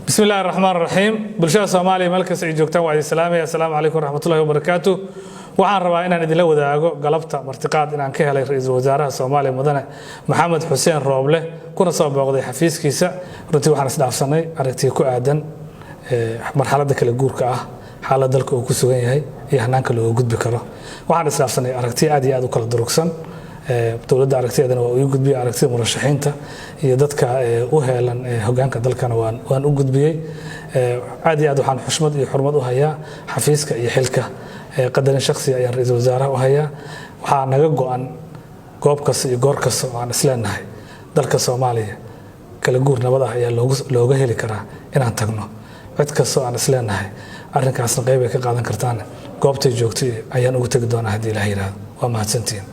بسم الله الرحمن الرحيم بلشة الصومالية ملكس جوجتان وعلي السلام عليكم ورحمة الله وبركاته waxaan rabaa inaan idin la wadaago galabta martiqaad inaan ka helay ra'iisul wasaaraha Soomaaliya mudane Maxamed Xuseen Rooble kuna soo booqday xafiiskiisa runtii waxaan isdhaafsanay aragtiyo ku aadan marxaladda kala guurka ah xaaladda dalka uu ku sugan yahay iyo hanaanka loo gudbi karo waxaan isdhaafsanay aragtiyo aad iyo aad u kala durugsan dawladda aragtiyadeena waa u gudbiyay aragtida murashaxiinta iyo dadka u heelan hoggaanka dalkana waan u gudbiyay aad iyo aad waxaan xushmad iyo xurmad u hayaa xafiiska iyo xilka qadarin shakhsi ayaan ra'iisul wasaaraha u hayaa waxaa naga go'an goob kasta iyo goor kasta oo aan isleenahay dalka Soomaaliya kala guur nabad ah ayaa looga heli karaa inaan tagno cid kasta oo aan isleenahay arrinkaasna qayb ay ka qaadan kartaan goobtay joogtay ayaan ugu tagi doonaa haddii Ilaahay yiraahdo waa mahadsantiin